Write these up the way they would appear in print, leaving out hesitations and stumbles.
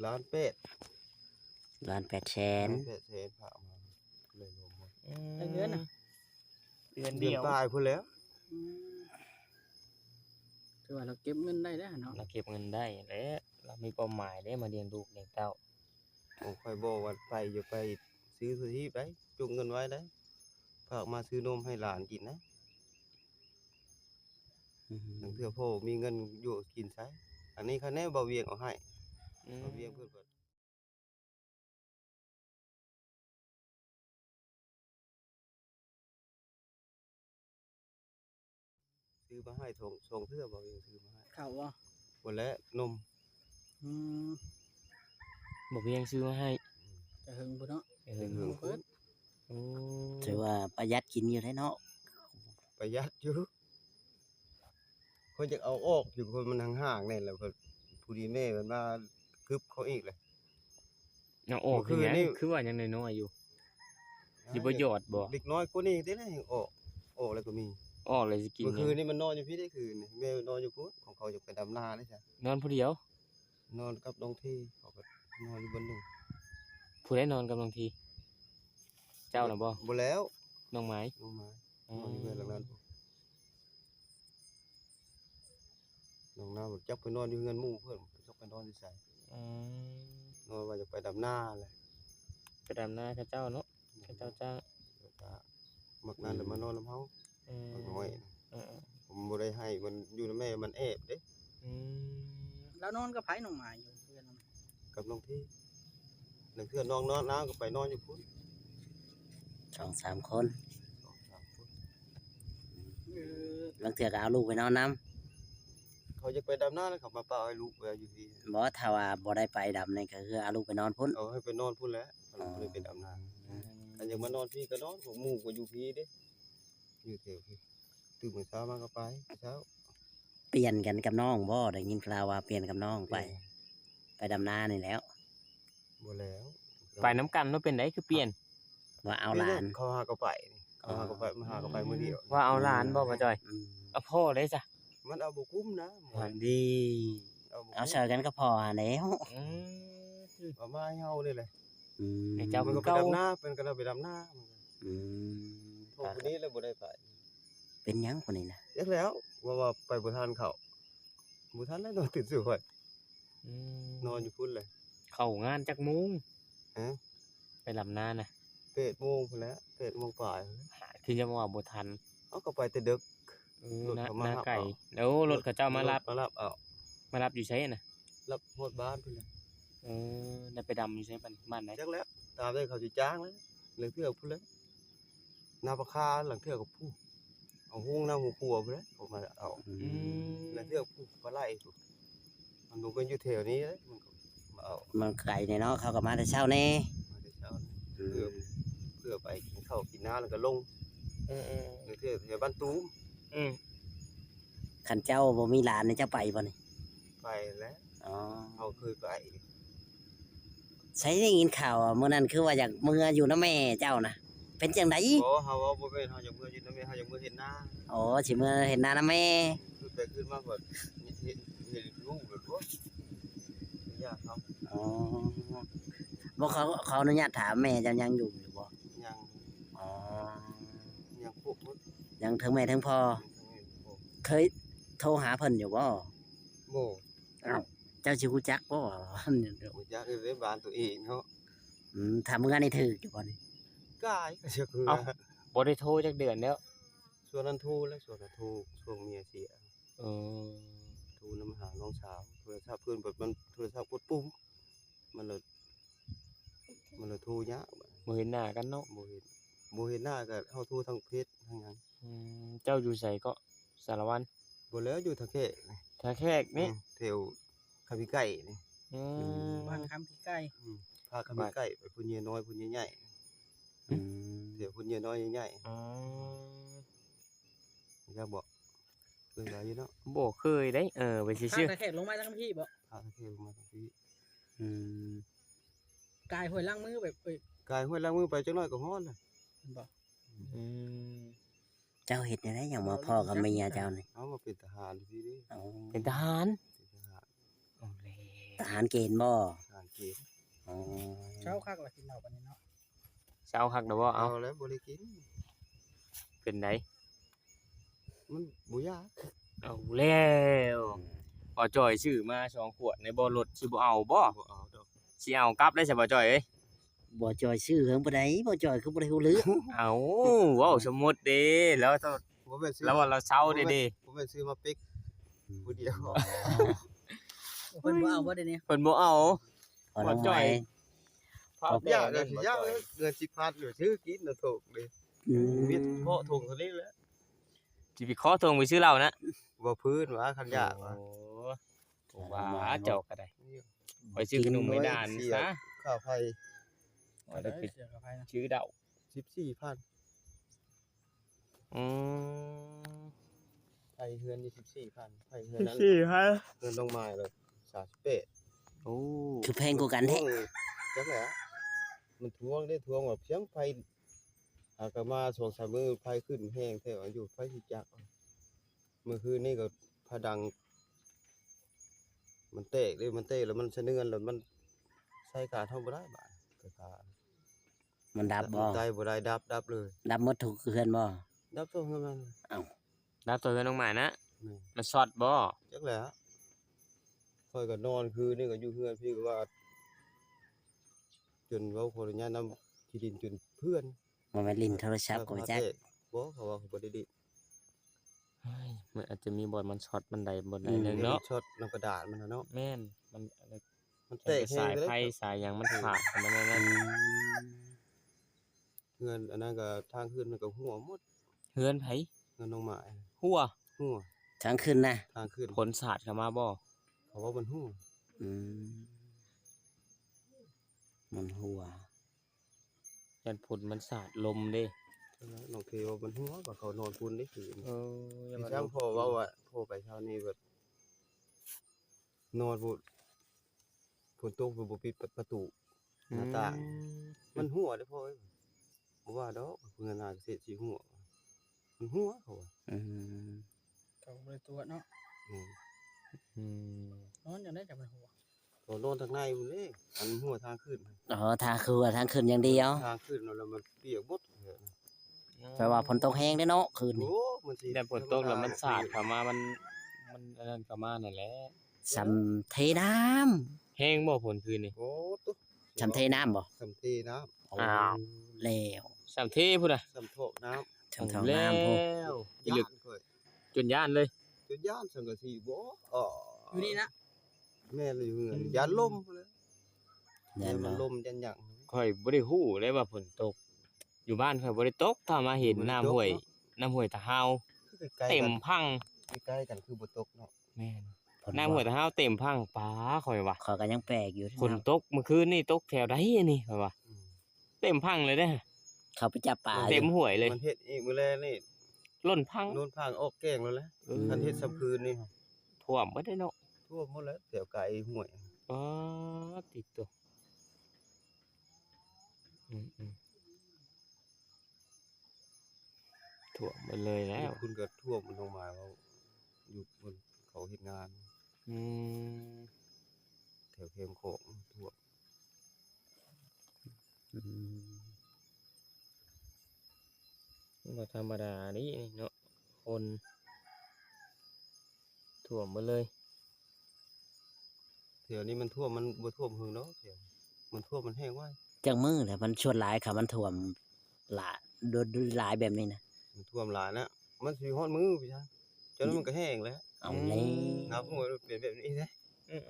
1,800,0001,800,000 1,800,000ฝากมาเลยรวมหมด จักเดือนน่ะ เดือน เดื เดี อน ยว ปลายพุ่นแล้ว ถือว่าเราเก็บเงินได้แล้วเนาะ เราเก็บเงินได้แล้วเรามีเป้าหมายได้มาเลี้ยงลูกเลี้ยงเต้า ผมค่อยบอกว่าไปอย่าไปซื้อสุทีปได้จุกเงินไว้ได้ฝากมาซื้อนมให้หลานกินนะถึงเทื่อพ่อมีเงินอยู่กินใช้อันนี้คะแนนบ่เวียงเอาให้บ่เวียงเพิ่นก็ซื้อมาให้ส่งเทื่อบ่เวียงซื้อมาให้ ข้าวบ่ บ่แล้วนม อืม บ่เพียงซื้อมาให้ จะหึงพุ่นเนาะ เพิ่น เปิด โอ้ ถือว่าประหยัดกินอยู่ได้เนาะ ประหยัดอยู่คนอยากเอาออกอยู่คนมันห่างๆนี่แหละเพิ่นผู้ดีแม่มันมากึบเขาอีกเลย เอาออก เมื่อคื คือน นี่ คือว่ายังน้อยๆอยู่สิบ่หยอดบ่ เด็กน้อยกว่านี้ได้แล้วยังออกแล้วก็มี ออกเลยสิกิน เมื่อ หยั คืน ง นี่มันนอนอยู่พี่ได้คืนนี่แม่นอนอยู่พุ่นของเขาอยากไปดำนาได้จ้ะ นอนผู้เดียว นอนกับน้องที่เขาก็นอนอยู่บนหนึ่ง ผู้ใดนอนกำลังที เจ้าน่ะบ่ บ่แล้ว น้องไม้ น้องไม้ อ๋อน อนอยู่เรือนหลังนั้นน้องน้าบอกจักไปนอนอยู่เงินหมู่เพิ่นจักไปนอนที่ไส อืม นอนว่าจะไปดำนาแหละ ไปดำนาเขาเจ้าเนาะเขาเจ้าจ้าง มักนั้นแล้วมานอนนำเฮา เออ บักน้อย เออ ผมบ่ได้ให้มันอยู่นำแม่มันแอบเด้ อืม แล้วนอนกับไผน้องหมาอยู่เพื่อนเรา กับน้องที่หนึ่งเทื่อน้องนอนน้าก็ไปนอนอยู่พุ่น 2-3 คน 2-3 คน เออ บางเทื่อก็เอาลูกไปนอนนํ เขาจะไปดำนาแล้วเขามาป่าให้ลูกไว้อยู่ที่ บ่ถ้าว่าบ่ได้ไปดำนี่ก็คือเอาลูกไปนอนพุ่น เอาให้ไปนอนพุ่นแหล้วเขาบ่ได้ไปดำนาอันอยากมานอนพี่ก็นอนของหมู่ก็อยู่พี่เด้อยู่แถวพี่ตื่นมื้อเช้ามาก็ไปเช้า เปลี่ยนกันกับน้องบ่ได้ยินข่าวว่าเปลี่ยนกับน้องไปดำนานี่แหล้ว บ่แล้ว ไปน้ำกันว่าเป็นไดคือเปลี่ยน ว่าเอาหลาน เขาหาก็ไปนี่เขาหาก็ไปมาหาก็ไปมื้อเดียว ว่าเอาหลานบ่มาจอย อืม เอาพ่อได้จ้ะ มันเอาบ่คุ้มนะ หวานดี เอาบ่ เอา คุ้ม เชิญกันก็พอแล้ว อืม เอามาให้เฮานี่แหละ อืม ไอ้เจ้า มันก็ไป เก่า ดำนาเป็นก็เราไปดำนา อืม พวกคนนี้เลยบ่ได้ไป เป็นหยังคนนี้นะ เรียกแล้วว่าไปบ่ทันเขาบ่ทันแล้วนอนตื่นสวย อืม นอนอยู่พุ่นเลย เข้างานจักมุง ฮะ ไปลำนาน่ะ 8:00 นพุ่นแล้ว8:00 นปลาย คือจะมาว่าบ่ทัน เอาก็ไปแต่ดึก รถ นา เขามา นา รับ ไก่ เอา แล้วรถเขาเจ้ามารับ มารับเอา มารับอยู่ไสน่ะ รับฮอดบ้านพุ่นเลย ได้ไปดำอยู่ไสบ้านไหน จักแล้วตามได้เขาสิจ้างแล้วเหลือเทื่อพุ่นเลยนาปลาคาหลังเทื่อกับผู้เอาหุ้งน้าหูปัวพุ่นเลยผมมาเอา อื อื ม ม แล้วเทื่อผู้ปลาไหลพุ่นมันดูกันอยู่แถวนี้เลยมันก็มาเอา มันไก่เนี่ยเนาะเขาก็มาแต่เช้าแน่ มาแต่เช้านี่ อืม เพื่อไปกินข้าวกินน้ำแล้วก็ลง เออ หรือเทื่อแถวบ้านตูม อืม คันเจ้าบ่มีหลานนี่เจ้าไปบ่นี่ ไปแล้ว อ๋อ เขาเคยไป ใช้ได้ยินข่าวว่ามื้อนั้นคือว่าอยากเมื่ออยู่นำแม่เจ้านะเป็นจังได๋ เพราะเขาว่าบ่เป็นเขาอยากเมื่ออยู่นำแม่เขาอยากเมื่อเห็นหน้า อ๋อสิเมื่อเห็นหน้านำแม่ ขึ้นไปขึ้นมาแบบเห็นลูกแบบว่าญาติเขา อ๋อบ่เขาอนุญาตถามแม่เจ้ายังอยู่บ่ ยัง อ๋อ ยังพวกมัน ยังทั้งแม่ทั้งพ่อ เคยโทรหาเพิ่นอยู่บ่ โม่ อ้าวเจ้าสิฮู้จักบ่ว่า บ่อยากให้ได้บ้านตัวเองเขา ถ้ามื้อนี้ถูกอยู่บ่นี่ กายก็จะคือ บ่ได้โทรจักเดือนแล้ว ส่วนนั้นทูแล้วส่วนนั้นทูช่วงเมียเสีย เออ ทูน้ำหาน้องสาวโทรศัพท์เพื่อนแบบมันโทรศัพท์กดปุ่มมันเลยทูยะ บ่เห็นหน้ากันเนาะ บ่เห็นหน้าก็เฮาทูทั้งเพชรทั้งหยัง เจ้าอยู่ไสก็สารวัตร บ่แล้วอยู่ทางแค่ ท่าแขกนี่ แถวคาบิไก่นี่ อืม บ้านคำที่ใกล้ พาคาบิไก่ไปพุ่นเยน้อยพุ่นใหญ่ อืม ๆเดี๋ยวพุ่นเยน้อยใหญ่ อ๋อ ๆอยากบอกเพิ่นว่าอยู่เนาะ บ่เคยได้ไป ข้า ซื่อ ตะแคกลงมาทั้งพี่บ่ พาทางแค่มาทางนี้ อืม กายห้วยล้างมือแบบเอ้ย กายห้วยล้างมือไปจักหน่อยก็ฮ้อนแล้ว บ่ ๆอืม เจ้าเฮ็ดจังได๋หยังมาพ่อกับเมียเจ้านี่ เอามาเป็นทหารพี่ดิ อ๋อ เป็นทหาร เป็นทหาร โอ้เล ทหารเกณฑ์บ่ ทหารเก กิน อ๋อ เช้าคักล่ะกินเหล้าปานนี้เนาะ เช้าคักดอกบ่ เอา เอา แล้วบ่ได้กิน เป็นได มันบ่ยาก เอาแล้วบ่จ่อยซื้อมา2ขวดในบ่รถสิบ่เอาบ่ บ่เอาดอก สิเอากลับได้ซะบ่จ่อยเอ้ย บ่จอยชื่อเฮิงบ่ได้บ่จอยคือบ่ได้ฮู้เรื่อง เอาเว้าสมมุติเด้แล้วต้อง บ่แม่นซื้อ แล้วว่าเราเช้าเด้ บ่แม่นซื้อมาปิ๊กผู้เดียว เพิ่นบ่เอาบ่ได้นี่ เพิ่นบ่เอา พอน้องไม้ พาแด ยาก ง เลยสิยากเลยเงิน10,000อยู่ซื้อกินน่ะถูกเลย อืม วิทย์เพาะถุงเท่านี้แหละ สิไปขอทงไปซื้อเหล้านะ บ่พื้นว่าคันยากว่า โอ้ว่าเจ้าก็ได้ไปซื้อขนมไม่ดานซะ ข้าวไผ่ ว่าได้ไป เสียกับไผนะ ชื่อเดา 14,000 อืม ไผ่เฮือนนี่14,000ไผ่เฮือนนั้น ฮะ เฮือนลงมาเลย38 โอ้ คือแพงกว่ากันแท้ จังแหละมันทวงได้ทวงแบบเสียงไผ่หากะมา2-3มื้อไผ่ขึ้นแห้งแท้ว่าอยู่ไผ่สิจักเมื่อคืนนี่ก็พะดัง มันเตะเลยมันเตะแล้วมันสะเนือนแล้วมันใช้การเท่าบ่ได้บาดก็ขา มันดับบ่ ได้บ่ได้ดับเลย ดับหมดทุกเฮือนบ่ ดับตัวมัน รับตัวเงินน้องหมานะ นี่ มันช็อตบ่ จักแหละค่อยก็นอนคืนนี่ก็อยู่เฮือนพี่ก็ว่า จนเว้าขออนุญาตนำที่ดินจนเพื่อน บ่แม่นลิ้นโทรศัพท์ก็บ่จัก บ่เขาว่าเขาบ่ได้ดิ เฮ้ยมันอาจจะมีบ่อนมันช็อตบันไดบ่อนใดหนึงเนาะ ช็อตน้ำกระดาษมันน่ะเนาะ แม่นมันอะไร มันเตะแห้ สาง ย เลย ไฟสายหยังมันขาดกันนั่น อื นั่น ม เงินอันนั้นก็ทางขึ้นมันก็หัวหมด เฮือนไผ เงินน้องหมาย หัว หัว ทางขึ้นนะ ทางขึ้น ผลสาดเข้ามาบ่ เขาว่ามันหัว อืมมันหัว ยันผลมันสาดลมเด้ น้องเคว่ามันหัวว่าเขานอนพุ่นได้คืน เออ พี่ช่างพ่อว่าว่าพ่อไปเช้านี้แบบนอนบ่ฝนตกบ่ปิดประตูหน้าต่าง มันหัวเด้อพ่อเอ้ยบ่ว่าดอกเงินหาเศษสิหัวมันหัวเขาว่า อืม เขาบ่ได้ตัวจเนาะ อืม อืม นอนอย่างได้จังเป็นหัว เขานอนทางในพุ่นเด้อันหัวทางขึ้น อ๋อทางคือว่าทางขึ้นอย่างเดียว ทางขึ้นแล้วมันเปียกหมด แปลว่าฝนตกแห้งเด้อเนาะคืนนี้ โอ้มันสิ แต่ฝนตกแล้วมันสาดเข้ามามันอันนั้นเข้ามานั่นแหละ สำเทน้ำ แห้งบ่ฝนคืนนี่ โอ้ตุ๊ สำเทน้ำบ่ สำทีน้ำ อ้าว แล้ว สามเทพุ่นน่ะ สำโทกน้ำ สำเท แล้ น้ำพวก ว ย่า ลึก นค่อย จนย่านเลย จนย่านสังกะสีบ่อ๋อ อยู่นี่นะ แม่เลยอยู่เงินย่านลมเลย ยั ย่าน น มัน บ่ ลมยันหยัง ข่อยบ่ได้ฮู้เลยว่าฝนตก อยู่บ้านข่อยบ่ได้ตกถ้ามาเห็นน้ำห้วยตะเฮา คือใกล้ๆ เต็ กั ม น พัง ใกล้ๆกันคือบ่ตกเนาะ แม่น ฝน น้ำห้วยตะเฮาเต็มพังป้าข่อยว่า ขอยก็ยังแปลกอยู่ ฝนตกเมื่อคืนนี่ตกแถวใดอันนี่ข่อยว่า อืม เต็มพังเลยเด้อ เขาไปจับปลาอ เต็ ยู่ มห้วยเลย มันเฮ็ดอีกมื้อแลนี่ ล้นพัง โน่นพางออกแกงแล้วแหละ เออ คันเฮ็ดซ้ํคืนนี่ ท่วมบ่ได้เนาะ ทั่วหมดแล้วแถวไกลห้วย อ๋อติดตัวอืมท่วมหมดเลยแล้ว คุณก็ท่วมมันลงมาว่าอยู่บนเขาเฮ็ดงาน อืม แถวเข้มของท่วม อืม บ่ธรรมดานี่เนาะคนท่วมหมดเลย แถวนี้มันท่วมมันบ่ท่วมหึงเนาะแถวมันท่วมมันแห้งไว้ จังมือแหละมันชวนหลายค่ะมันท่วมหลายโดนหลายแบบนี้นะ มันท่วมหลายแล้วมันสิฮอดมือพี่ช่างจนมันก็แห้งแล้ว เอาแล้ว น้ำห้วยมันเป็นแบบนี้นะ อืม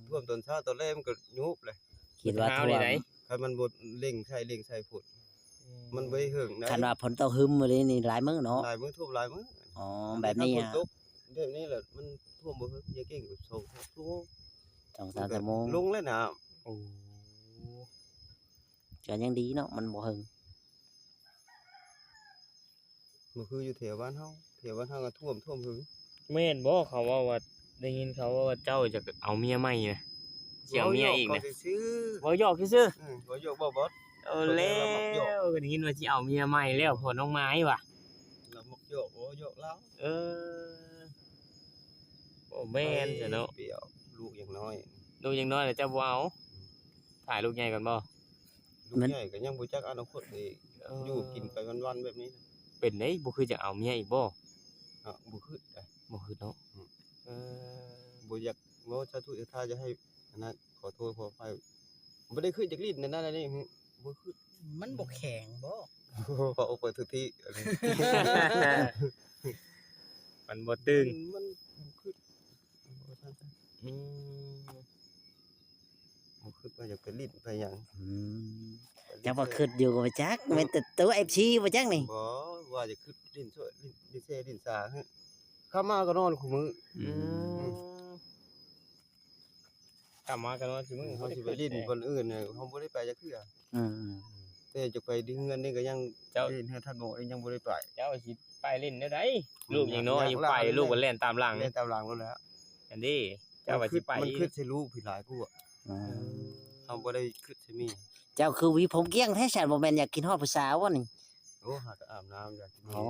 ท่วมตอนเช้าตอนแรกมันก็ยุบเลย คิดว่าท่วม คันมันบ่เร่งใส่ฝนมันบ่เหิงได้ คันว่าฝนตกหึมมื้อนี้นี่หลายมื้อเนาะ หลายมื้อท่วมหลายมื้อ อ๋อแบบนี้ ถ้าฝ อ่ะ ตกแบบนี้แหละมันท่วมบ่เหิงอย่าเก่งกับ2 ชั่วโมง 2-3ชั่วโมง ลงแล้วน้ำ โอ้ ก็ยังดีเนาะมันบ่หึง มันคืออยู่แถวบ้านเฮาก็ท่วมหึง แม่นบ่เขาว่าได้ยินเขาว่าเจ้าจะเอาเมียใหม่นะสิเอาเมียอีกนะ เขาซื่อ บ่หยอกซื่อ ๆบ่ยกบ่บอส ๆเอาแล้วได้ยินว่าสิเอาเมียใหม่แล้วพอน้องไม้ว่ะ เรามักยกบ่ยกแล้ว เออโอ้แม่นซะเนาะ เปรียวลูกอย่างน้อย ดูอย่างน้อยแล้วเจ้าบ่เอา ถ่ายลูกใหญ่ก่อนบ่ ลูกใหญ่ก็ยังบ่จักอนาคตอีกอยู่กินไปวันๆแบบนี้นะ เป็นได้บ่คือจะเอาเมียอีกบ่ บ่คือได้ บ่คือเนาะเออ บ่อยากว่าสาธุถ้าจะให้อันนั้นขอโทษขออภัยบ่ได้ขึ้นจากลิ้นนั่นนี่บ่คือ มันบ่แข็งบ่ เอาไปทุกที่อะไร มันบ่ตึง มันคือบ่ทัน อืม บ่คือว่าอยากไปลิ้นไปหยัง จักว่าคิดอยู่ก็บ่จักแม่นแต่ตัว FC บ่จักนี่ บ่ว่าจะคือลิ้นช่วยลิ้นเซลิ้นสาฮะเข้ามาก็นอนคู่มื้อ กลับมากันว่าสิมึง เฮาสิไปลิ้นคนอื่นเนี่ยเฮาบ่ได้ไปจักเทื่อ อืม แต่จะไปที่เฮือนนี่ก็ยัง เจ้า ลิ้นเฮือนท่านโมนี่ยังบ่ได้ไป เจ้าสิไปเล่นได้ไดลูกยังน้อยอยู่ไปลูกก็เล่นตามหลัง เล่นตามหลังแล้วแหละ อันนี้เจ้าว่าสิไป มันคิดสิรู้ผิดหลายกูอ่ะ อืม เฮาบ่ได้คิดสิมี เจ้าคือหวีผมเกลี้ยงแท้ฉันบ่แม่นอยากกินฮอดผู้สาววะนี่ โอ้หาก็อาบน้ำอยากกิน อ๋อ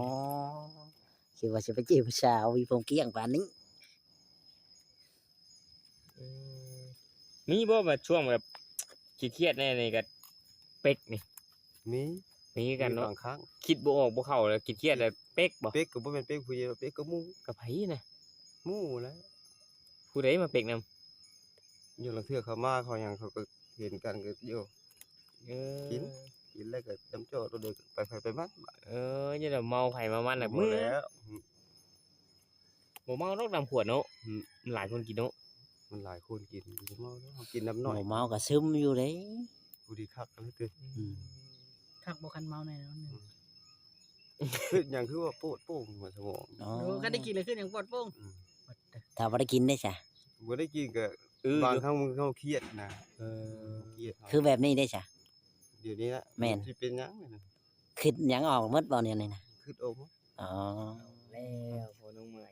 คิดว่าสิไปจีบผู้สาวหวีผมเกลี้ยงปานนี้ มีบ่แบบช่วงแบบเครียดๆแน่นี่ก็เป็กนี่ มี มีกันเนาะ บางครั้ง คิดบ่ออกบ่เข้าแล้วเครียดๆแล้วเป็กบ่ เป๊กก็บ่แม่นเป๊กผู้เดียวเป๊กก็หมู่ กับไผน่ะ หมู่แหล้ว ผู้ใดมาเป็กนำ อยู่ลางเทื่อเขามาเขาหยังเขาก็เห็นกันก็อยู่ เออ กิน กินแล้วก็จำโจ้ตัวเด็กไปมัน เอออย่าได้เมาไผมามันน่ะ บ่ มื้อ แล้ว บ่เมาดอกนำขวดเนาะ อืม มันหลายคนกินเนาะ มันหลายคนกินบ่เมาแล้วเฮากินน้ำน้อย เมาก็ซึมอยู่เด้ ผู้ดีคักกันเลยตึ คักบ่คันเมาแน่นอน คือหยังคือว่าโปดโป่งหัวสมอง อ๋อ โอ้ก็ได้กินเลยขึ้นอย่างปลอดโปร่ง อืม บัดเด้อ ถ้าบ่ได้กินได้จ้ะ บ่ได้กินก็ บา บาง งครั้งมึงเขาเครียดนะ เออ เครียด คือแบบนี้ได้จ้ะ เดี๋ยวนี้นะ แม่น สิเป็นหยังนี่นะ คิดหยังออกหมดบ่เนี่ยนี่นะ คือโอ้ อ๋อ แล้วพอน้องใหม่